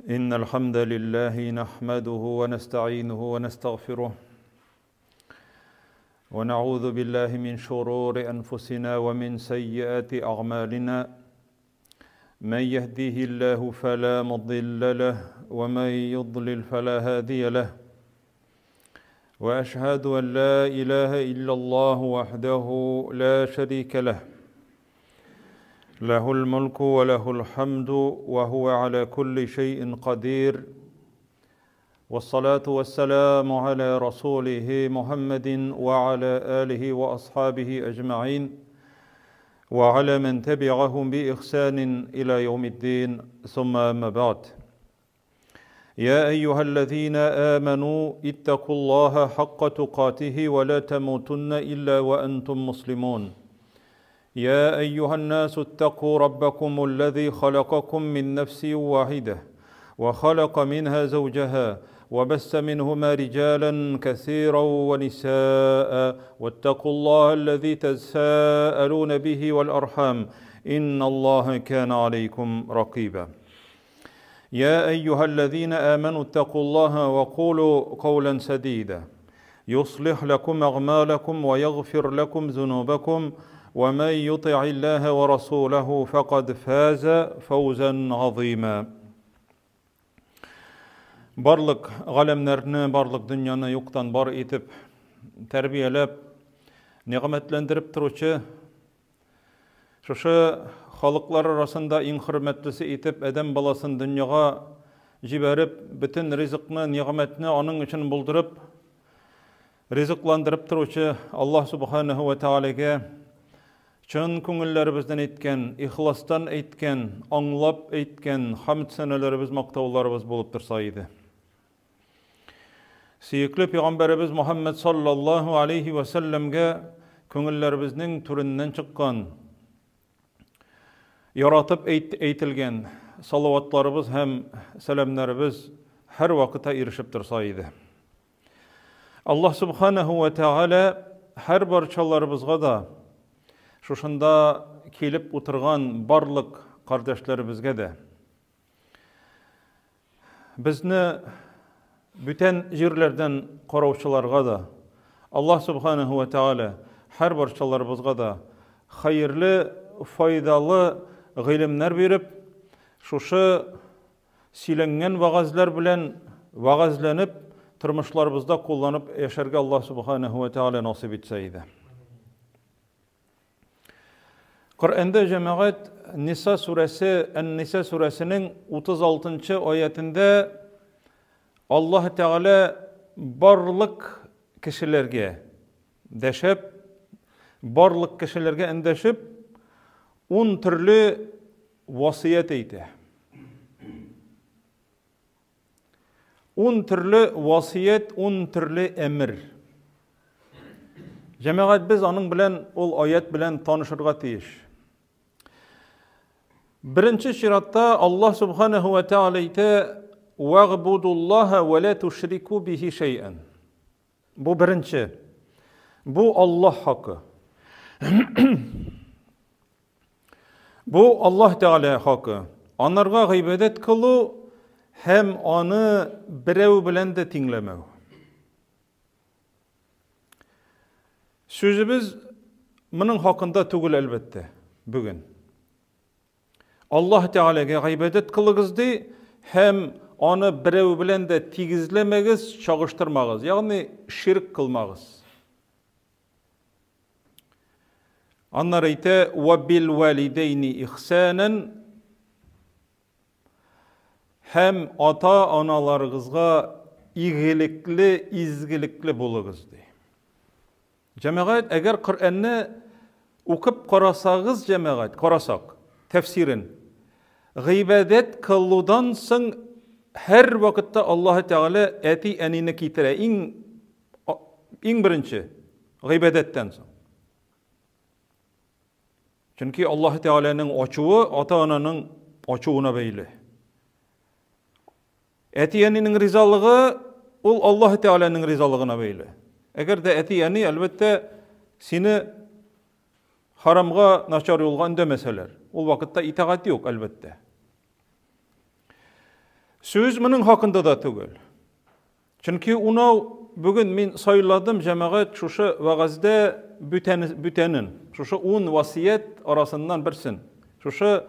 إن الحمد لله نحمده ونستعينه ونستغفره ونعوذ بالله من شرور أنفسنا ومن سيئات أعمالنا من يهديه الله فلا مضل له ومن يضلل فلا هادي له وأشهد أن لا إله إلا الله وحده لا شريك له له الملك وله الحمد وهو على كل شيء قدير والصلاة والسلام على رسوله محمد وعلى آله وأصحابه أجمعين وعلى من تبعهم بإحسان إلى يوم الدين ثم أما بعد يا أيها الذين آمنوا اتقوا الله حق تقاته ولا تموتن إلا وأنتم مسلمون يا أيها الناس اتقوا ربكم الذي خلقكم من نفس واحدة وخلق منها زوجها وبث منهما رجالا كثيرا ونساء واتقوا الله الذي تساءلون به والأرحام إن الله كان عليكم رقيبا يا أيها الذين آمنوا اتقوا الله وقولوا قولا سديدا يصلح لكم أعمالكم ويغفر لكم ذنوبكم ومن يطع الله ورسوله فقد فاز فوزا عظيما Барлык галәмнәрне, барлык дөньяны юктан бар итеп, тәрбияләп, ниғмәтләндереп торучы, шушы халыклар арасында иң хөрмәтлесе итеп адәм баласын дөньяга җибәреп, бөтен ризыкны, ниғмәтне аның өчен булдырып, ризыкландырып торучы Аллаһ Субханаһу ва Таалагә чын күңелләребездән әйткән, ихластан әйткән, аңлап әйткән хәмд сәнәләребез, мактауларыбыз булып торса иде. Сөйекле Пәйгамбәребез Мөхәммәд саллаллаһу алейхи ва сәлләмгә күңелләребезнең түреннән чыккан, яратып әйтелгән салаватларыбыз һәм сәламнәребез һәр вакытта ирешеп торса иде. Аллаһ Субханаһу ва Тааля һәр барчаларыбызга да шушында килеп утырган барлык кардәшләребезгә дә безне бүтән җирләрдән караучыларга да Аллаһ Субханаһу ва Тааля һәр барчаларыбызга да хәерле, файдалы гыйлемнәр биреп, шушы сөйләнгән вагазлар белән вагазланып, тормышларыбызда кулланып яшәргә Аллаһ Субханаһу ва Тааля насыйп итсә иде. Коръәндә җәмәгать Ниса сүрәсе, Ан-Ниса сүрәсенең 36-нчы аятында Аллаһ Тәгалә барлык кешеләргә дәшеп, барлык кешеләргә эндәшеп 10 төрле васыят әйтә. 10 төрле васыят, 10 төрле әмер. Җәмәгать без аның белән, ул аят белән танышырга тиеш. Беренче чиратта Аллаһ Субханаһу ва Тааля әйтә: "Вa'будуллаһа ва ла тушрику биһи шайъан". Бу беренче. Бу Аллаһ хакы. Бу Аллаһ Тааля хакы. Анарга гыйбадат кылу һәм аны берәү белән дә тиңләмәү. Сүзебез моның хакында түгел әлбәттә бүген. Аллаһ Тәгаләгә гыйбадат кылыгыз ди һәм аны берәү белән дә тигезләмәгез, чагыштырмагыз, ягъни ширк кылмагыз. Аннар әйтә: "Ва бил валидейни ихсанан", һәм ата-аналарыгызга игелекле, изгелекле булыгыз ди. Җәмәгать, әгәр Коръәнне укып карасагыз, җәмәгать, карасак, тәфсирен, гыйбадат кылудан соң һәр вакытта Аллаһ Тәгалә әти-әнине китерә. Иң беренче гыйбадаттан соң. Чөнки Аллаһ Тәгаләнең ачуы ата-ананың ачуына бәйле. Әти-әнинең ризалыгы ул Аллаһ Тәгаләнең ризалыгына бәйле. Әгәр дә әти-әни әлбәттә сине харамга, начар юлга өндәмәсәләр, ул вакытта итагать юк әлбәттә. Söz bunun hakkında da tügel. Çünkü onu bugün min sayladım cemaat şuşa vagazda bütenin, şuşa 10 vasiyet arasından birsin. Şuşa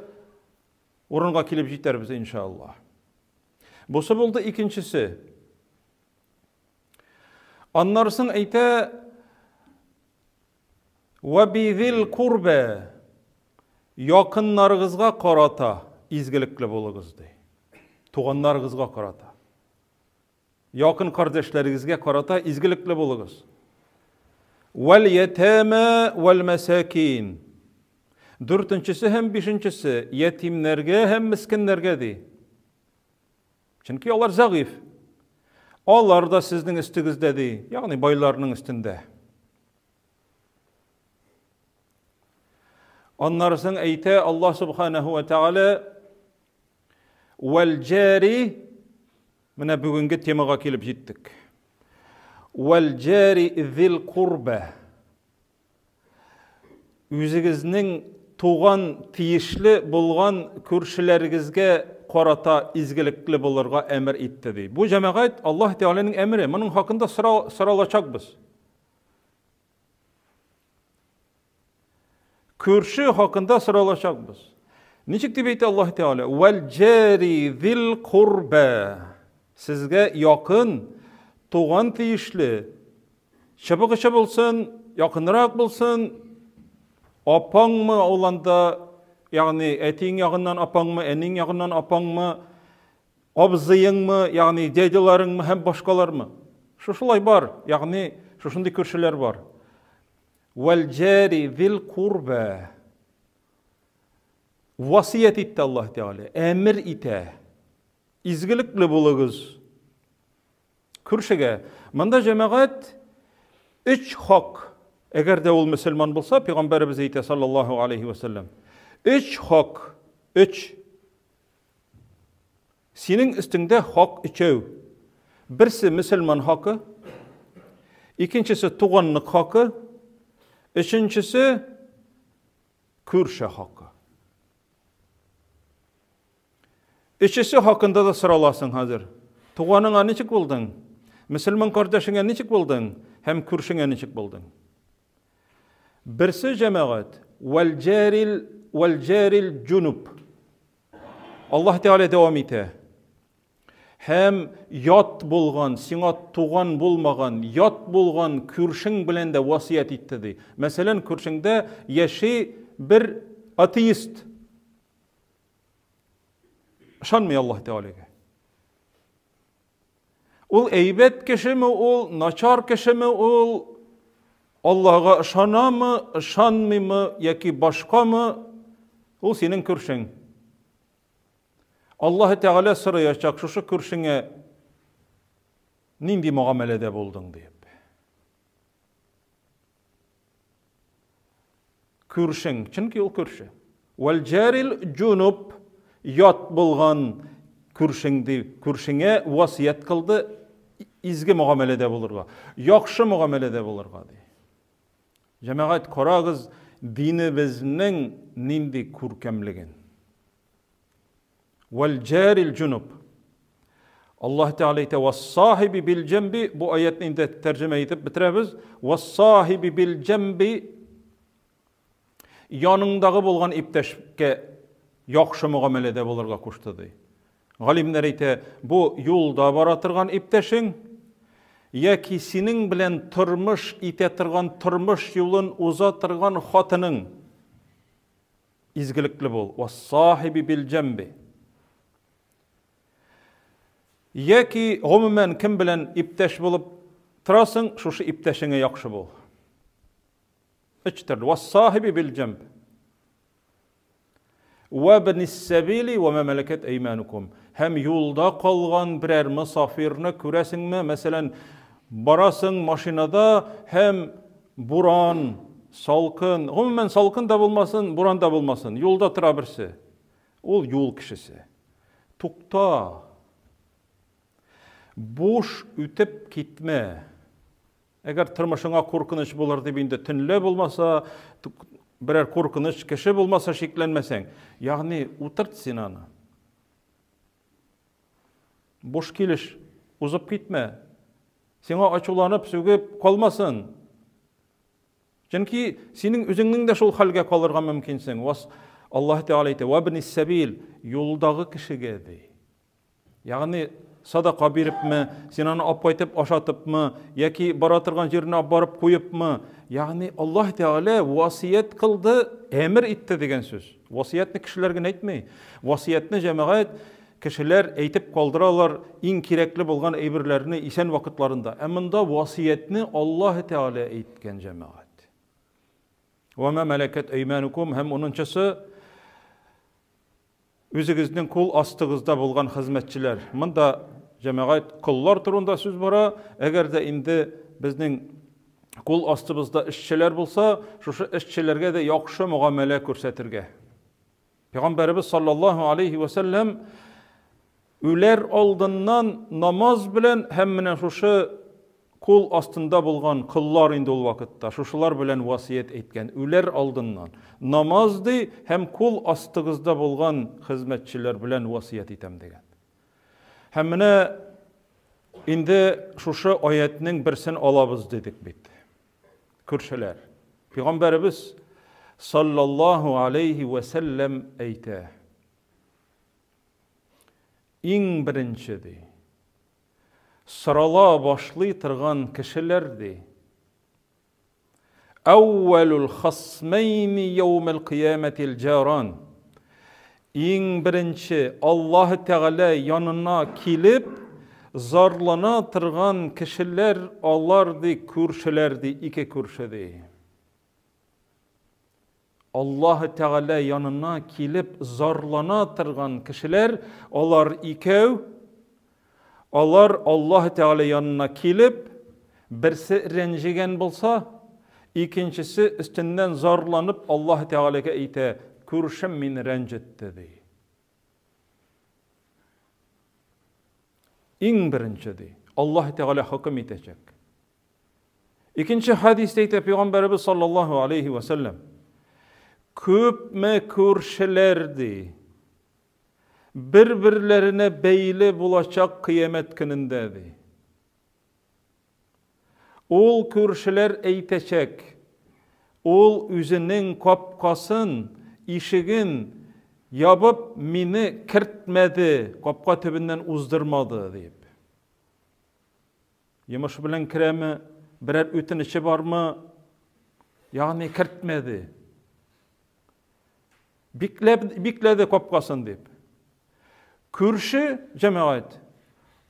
orunga kilip jiter bize inşallah. Busu buldu ikincisi. Anlarsın eyte ve bizil kurbe yakınlarınızga karata izgilikli boluguz dey. Tuğanlarınızga karata. Yakın kardeşlerinizge karata izgilikli boluguz. Vel yetame vel mesakin. Dörtüncüsü hem beşincisi yetimlerge hem miskinlerge dey. Çünkü onlar zayıf. Onlar da sizin üstünüzde dey. Yani baylarının üstünde. Anlarsın eyte Allah subhanahu ve teala vel cari mine bugünkü temaga kelip jettik. Vel cari zil kurbe üzügüzning tuğan tiyişli bulgan körşileringizge karata izgilikli bulurga emir etdi dey. Bu cemaat Allah Teala'nın emri. Bunun hakkında sıralaşakbız. Körşü hakkında sıralaşakbız. Niçik dip eydi Allah Teala? Vel cari zil kurbe. Sizge yakın, tuğan tiyişli, şıbıgışı bulsun, yakınırak bulsun, apan mı olanda, yani etin yakından apan mı, enin yakından apan mı, abzıyın mı, yani dedilerin mı, hem başkalar mı? Şuşulay var, yani şuşundi körşüler var. Vel cari zil kurbe. Vasiyet etti Allah Teala, emir ite. İzgilikli buluguz. Körşege. Manda cemaat 3 hak. Eğer de ol Müslüman bulsa, Peygamberimiz eyte sallallahu aleyhi ve sellem. 3 hak. 3. Senin üstünde hak 3. Birisi Müslüman hakkı. İkincisi tuğanlık hakkı. Üçüncüsü körşe hakkı. İkisi hakkında da sıralasın hazır. Tuğanına niçik buldun? Müslüman kardeşine niçik buldun? Hem körşine niçik buldun? Birisi cemaat vel caril junub. Allah Teala devam ete. Hem yat bulgan, sinat tuğan bulmagan, yat bulgan körşin bilen de vasiyet etdi. Mesela körşinde yaşı bir ateist. Şanmıyor Allah Teala'ya. Ol eybet kişi mi ol, naçar kişi mi ol, Allah'a şana mı, şanmı mı, yaki başka mı, ol senin körşin. Allah Teala sırayacak şu körşine nindi muamelede buldun deyip. Körşin, çünkü ol körşi. Vel caril junub yat bulgan körşine vasiyet kıldı izgi muamelede bulurga. Yakşı muamelede bulurga dey. Cemaat karagız dinimizning nindi körkemligin. Vel caril junub. Allah Teala ite ve sahibi bil cembi bu ayetin de tercüme edip bitiremiz. Ve sahibi bil cembi yanındağı bulgan ipteşke yakşı muamelede bulurga kuştu dey. Galimler ite bu yolda baratırgan ipteşin yaki senin bilen turmuş itetirgan turmuş yolun uzatırgan hatının izgilikli bol. Ve sahibi bil cembi. Yaki umumen kim bilen ipteş bulup tırasın, şu ipteşine yakşı bol. İçtir. Ve sahibi bil cembi. Ve benis sebili ve memleket eymanukum. Hem yolda kalgan birer misafirine küresin mi? Mesela barasın maşinada hem buran, salkın, umumen salkın da bulmasın, buran da bulmasın. Yolda tıra birisi. Ol yol kişisi. Tukta. Boş ütüp gitme. Eğer tırmışına korkunç bulur dibinde tünle bulmasa, birer korkunç kişi bulmasa şeklenmesen. Yani utart sinanı. boş keliş, uzap gitme. Sena açulanıp sögüp kalmasın. Çünkü senin özüңнең дә шул хәлгә калырга мөмкинсең. Allah Teala әйтә: "Ва бин сабил", юлдагы кешегә ди. Ягъни садака бирипме, сен аны апайтып ашатыпмы, яки бара торган җиренә барып куепмы? Ягъни Allah Teala васият кылды, әмер итте дигән сүз. Васиятны кешеләр генә әйтмәй. Васиятны җәмәгать кешеләр әйтеп калдыралар иң кирәкле булган әйберләрне исән вакытларында. Ә монда васиятны Allah Teala әйткән җәмәгать. Ва ма малакат әйманукум, һәм унынчысы үзегезнең кул астыгызда булган хезмәтчеләр. Монда җәмәгать куллар турында сүз бара. Әгәр дә инде безнең кул астыбызда эшчеләр булса, шушы эшчеләргә дә яхшы муамәлә күрсәтергә. Пәйгамбәрбез саллаллаһу алейхи ва саллям үләр алдыннан намаз белән һәм менә шушы кул астында булган кыллар инде ул вакытта шушылар белән васият әйткән. Үләр алдыннан намаз ди һәм кул астыгызда булган хезмәтчеләр белән васият итәм дигән. Һәм менә инде шушы аятның берсен алабыз дидек бит. Күршеләр. Пәйгамбәрбез саллаллаһу алейхи ва саллям әйтә: иң беренче ди, сырала башлый торган кешеләр ди. Әүвәлул хасмайни яумал қияматил җаран. Иң беренче Аллаһ Тәгалә янына килеп зарлана торган кешеләр алар ди, күршеләр ди, ике күрше ди. Аллаһ Тәгалә янына килеп зарлана торган кешеләр алар икәү. Алар Аллаһ Тәгалә янына килеп, берсе рәнҗегән булса, икенчесе өстеннән зарланып Аллаһ Тәгаләгә әйтә: "Күршем мине рәнҗетте" ди. Иң беренче ди, Аллаһ Тәгалә хөкем итәчәк. Икенче хадистә әйтә Пәйгамбәрбез саллаллаһу алейхи ва саллям: "Күпме күршеләр ди, bir-birlerine beyli bulacak kıyamet gününde ди. Ol körşüler eyteçek, ol üzünün kapkasın, işigin yapıp mini kirtmedi, kapka tübünden uzdırmadı deyip. Yemiş bilen kiremi, birer ötün içi var mı? Yani kirtmedi. Bikledi kapkasın deyip. Körşü cemaat,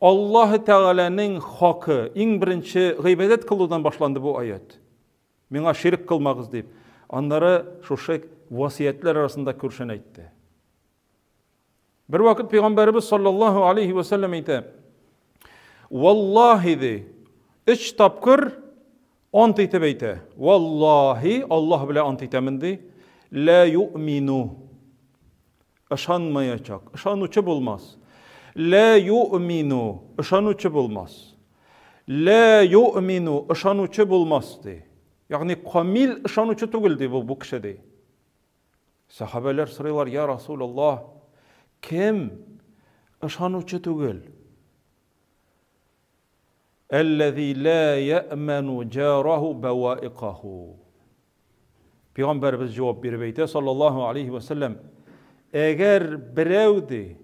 Allah Teala'nın hakkı, en birinci gıybedet kılıdan başlandı bu ayet. Mena şirk kılmağız deyip. Onları şu vasiyetler arasında körşen etti. Bir vakit Peygamberimiz sallallahu aleyhi ve sellem etti. Vallahi de, üç tapkır ant etip etti. Vallahi, Allah bile ant etemindi. La yu'minu. Işanmayacak, ışanuçu bulmaz. La yu'minu, ışanuçu bulmaz. La yu'minu, ışanuçu bulmazdı. Yani kamil ışanuçu tugildi bu kişide. Sahabeler soruyorlar, ya Resulallah, kim ışanuçu tugil? Ellezî la ye'menu cârahu bevaikahu. Peygamberimiz cevap verip sallallahu aleyhi ve sellem, eğer birevdi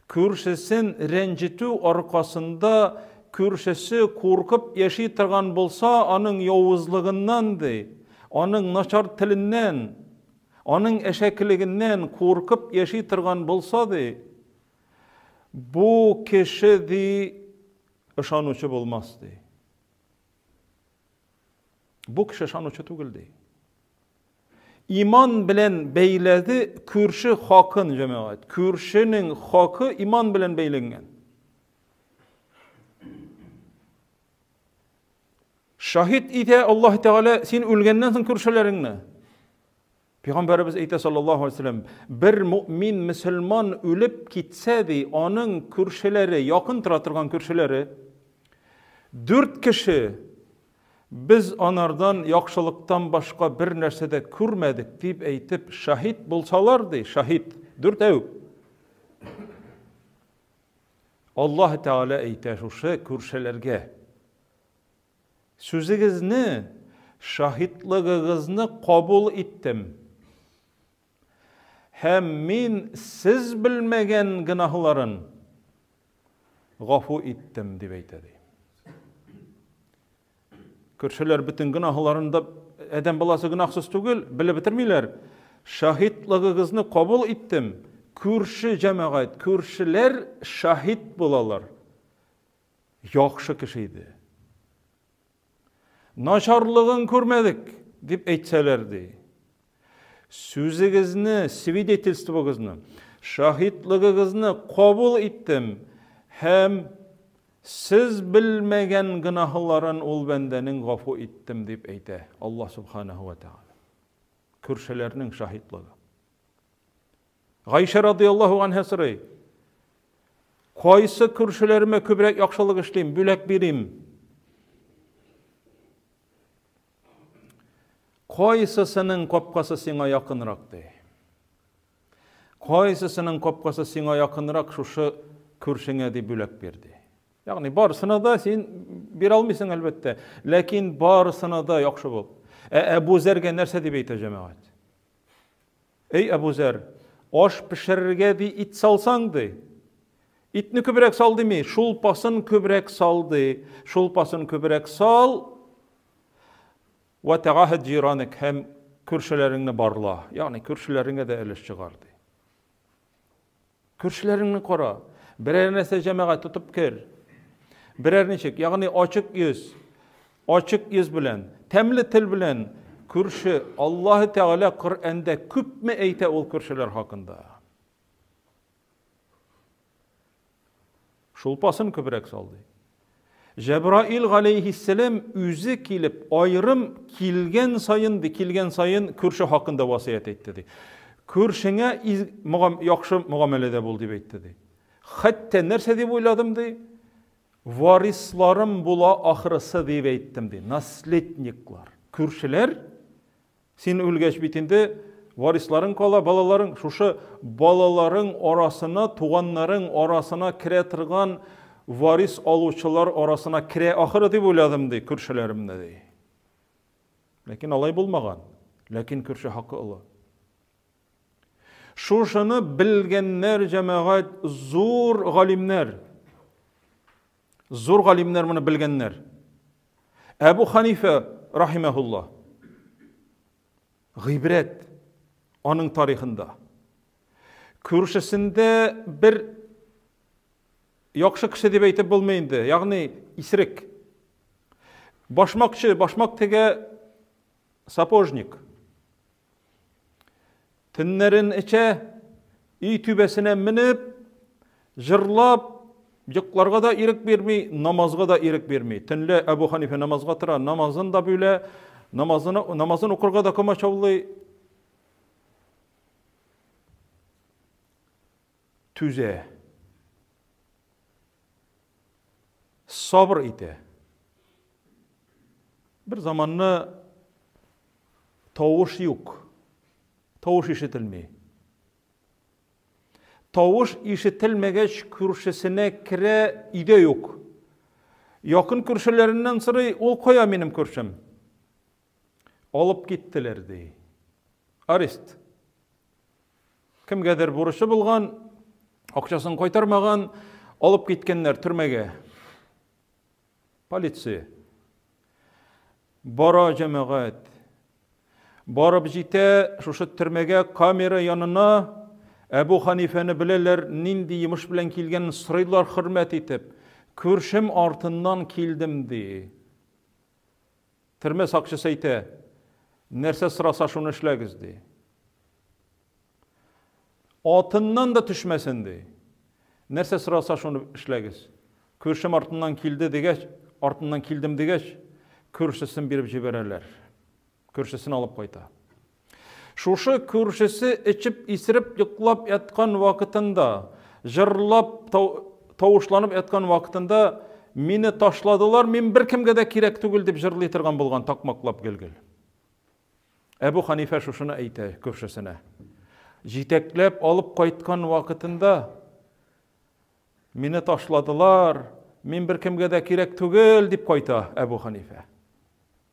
körşesin rencitu arkasında körşesi korkup yaşaytırgan bolsa, onun yavuzluğundan de, onun naçar tilinden, onun eşekliğinden korkup yaşaytırgan bolsa de, bu kişi de ışanuçu bulmaz de. Bu kişi ışanuçu tugildi. İman bilen beyledi körşü hakkın cemaat. Körşünün hakkı iman bilen beylengen. Şahit ite Allah Teala sen ölgenden son körşülerinle. Peygamberimiz eyte sallallahu aleyhi ve sellem, bir mümin Müslüman ölüp gitseydi, onun körşüleri, yakın tıratırgan körşüleri, 4 kişi biz onlardan yaxşılıktan başka bir nersede körmedik deyip eytip şahit bulsalardı, şahit 4 ev. Allah Teala әйтә шушы күршеләргә. Сүзегезне, шаһитлыгыгызны кабул иттем. Һәм мин сез белмәгән гынаһларын гафу иттем дип әйтә. Күршеләр бөтен гынаһларында адәм баласы гынаһсыз түгел, белеп бетермиләр. Шаһитлыгыгызны кабул иттем. Күрше җәмәгать, күршеләр шаһид булалар. Яхшы кеше иде. Начарлыгын күрмәдек дип әйтсәләр ди. Сүзегезне, свидетельствогызны, шаһидлыгыгызны кабул иттем. Һәм сез белмәгән гынаһларын ул бәндәнең гафу иттем дип әйтә Аллаһ субханаһу ва тааля. Күршеләрнең шаһидлыгы. Гайша радиллаһу анһа сорый: "Кайсы күршеләремә күбрәк яхшылык эшлим, бүләк бирим? Кайсысының капкасы сиңа якынрак ди? Кайсысының капкасы сиңа якынрак шушы күршеңә дип бүләк бирде?" Ягъни барысына да син бирә алмыйсың әлбәттә, ләкин барысына да яхшы бул. Әбу Зәргә нәрсә дип әйтә җәмәгать? Эй Әбу Зәр, аш пешерергә ди ит салсаң ди. Итне күбрәк сал дими, шулпасын күбрәк сал ди. Шулпасын күбрәк сал. Ва тагахад җиранак, һәм күршеләреңне барла. Ягъни күршеләреңә дә өлеш чыгар ди. Күршеләреңне кара. Берәр нәрсә җәмәгать тотып кер. Берәр ничек, ягъни ачык йөз белән, тәмле тел белән күрше Аллаһ Тәгалә Коръәндә күпме әйтә ул күршеләр хакында. Шулпасын күбрәк салды. Җәбраил галәйһиссәлам үзе килеп, айрым килгән сайын күрше хакында васыят әйтте ди. Күршеңә яхшы мөгамәләдә бул дип әйтте ди. Хәтта нәрсә дип уйладым ди? Варисларым була ахырысы дип әйттем ди. Наследниклар. Күршеләр син үлгәч бит инде варисларың кала, балаларың, шушы балаларың арасына, туганнарың арасына керә торган варис алучылар арасына керә ахыры дип уйладым ди, күршеләремне ди. Ләкин алай булмаган. Ләкин күрше хакы олы. Шушыны белгәннәр җәмәгать зур галимнәр. Зур галимнәр моны белгәннәр. Әбу Ханифа рахимаһуллаһ. Гыйбрәт аның тарихында. Күршесендә бер яхшы кеше дип әйтеп булмый инде. Ягъни исерек. Башмак тегә сапожник. Төннәрен эчә, үй түбәсенә менеп, җырлап, йокларга да ирек бирми, намазга да ирек бирми. Төнлә Әбу Ханифа намазга тора, намазын да бүлә, намазын укырга да комачаулый. Түзә. Sabır итә. Bir zamanны тавыш юк. Тавыш ишетелми. Тавыш ишетелмәгәч күршесенә керә, өйдә юк. Якын күршеләреннән сорый, ул кая минем күршем? Алып киттеләр ди. Арест. Кемгәдер бурычы булган, акчасын кайтармаган, алып киткәннәр төрмәгә. Полиция. Бара җәмәгать. Барып җитә, шушы төрмәгә камера янына Әбу Ханифаны беләләр, нинди йомыш белән килгән сорыйлар хөрмәт итеп. Күршем артыннан килдем ди. Төрмә сакчысы әйтә, нәрсә сораса шуны эшләгез ди. Атыннан да төшмәсен ди. Нәрсә сораса шуны эшләгез. Күршем артыннан килде дигәч, артыннан килдем дигәч, күршесен биреп җибәрәләр. Күршесен алып кайта. Шушы күршесе içip исереп йоклап яткан вакытында, җырлап тавышланып яткан вакытында мине ташладылар, мин бер кемгә дә кирәк түгел дип җырлый торган булган такмаклап гелгел. Әбу Ханифа шушыны әйтә күршесенә. Җитәкләп алып кайткан вакытында Мине ташладылар, мин бер кемгә дә кирәк түгел, дип кайта Әбу Ханифа.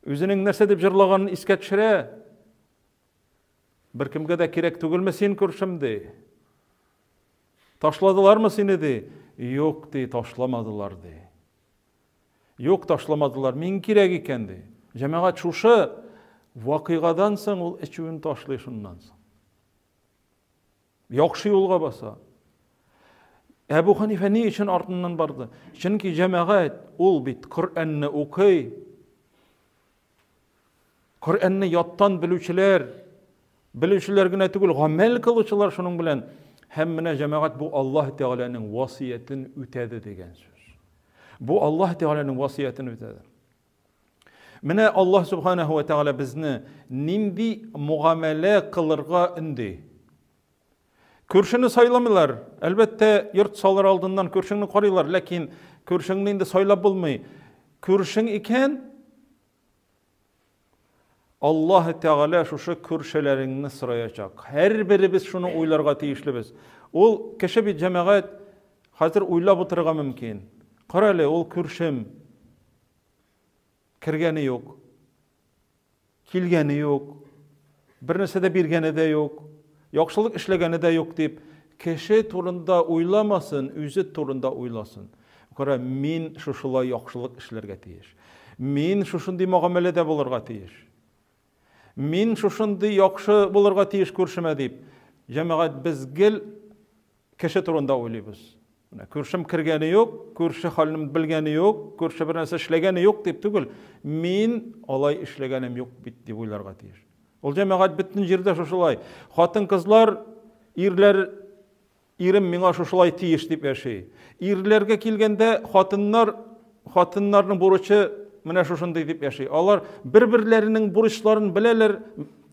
Үзенең нәрсә дип җырлаганын искә төшерә. Бер кемгә дә кирәк түгелме син күршемде? Ташладылармы сине ди? Юк ди, ташламадылар ди. Юк, ташламадылар, мин кирәк икән ди. Җәмәгать шушы вакыйгадан соң ул эчүен ташлый шуннан соң. Яхшы юлга баса. Әбу Ханифа ни өчен артыннан барды? Чөнки җәмәгать ул бит Коръәнне укый. Коръәнне яттан белүчеләр генә түгел, гамәл кылучылар шуның белән. Һәм менә җәмәгать бу Аллаһ Тәгаләнең васиятен үтәде дигән сүз. Бу Аллаһ Тәгаләнең васиятен үтәде. Менә Аллаһ Субханаһу ва Тәгалә безне нинди мугамәлә кылырга инде. Күршене сайламыйлар. Әлбәттә, йорт салыр алдыннан күршеңне карыйлар, ләкин күршеңне инде сайлап булмый. Күршең икән, Аллаһ Тәгалә шушы күршеләреңне сораячак. Һәр беребез шуны уйларга тиешлебез. Ул кеше бит җәмәгать хәзер уйлап утырырга мөмкин. Кара әле, ул күршем кергәне юк, килгәне юк, бер нәрсә дә биргәне дә юк, яхшылык эшләгәне дә юк дип, кеше турында уйламасын, үзе турында уйласын. Кара, мин шушылай яхшылык эшләргә тиеш. Мин шушындый мугамәләдә булырга тиеш. Мин шушындый яхшы булырга тиеш күршемә дип, җәмәгать без гел кеше турында уйлыйбыз. Күршем кергәне юк, күрше хәлен белгәне юк, күрше бер нәрсә эшләгәне юк дип түгел, мин алай эшләгәнем юк бит дип уйларга тиеш. Ул җәмәгать бөтен җирдә шушылай. Хатын-кызлар, ирем миңа шушылай тиеш дип яши. Ирләргә килгәндә хатыннарның бурычы менә шушындый дип яши. Алар бер-берләренең бурычларын беләләр,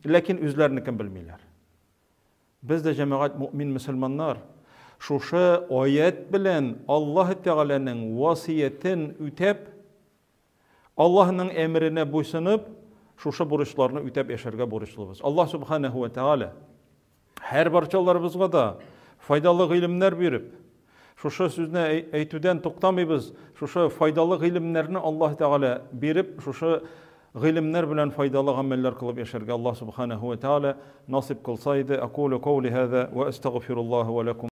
ләкин үзләренекен белмиләр. Без дә җәмәгать мөэмин мөселманнар шушы аят белән Аллаһ Тәгаләнең васиятен үтәп, Аллаһның әмренә буйсынып, шушы бурычларны үтәп яшәргә бурычлыбыз. Аллаһ Субханаһу ва Тәгалә һәр барчаларыбызга да файдалы гыйлемнәр биреп, шушы сүзне әйтүдән туктамыйбыз. Шушы файдалы гыйлемнәрне Аллаһ Тәгалә биреп, шушы гыйлемнәр белән файдалы гамәлләр кылып яшәргә Аллаһ Субханаһу ва Тәгалә насип кылса иде. Aqulu qawli hadha wa astaghfirullah wa lakum.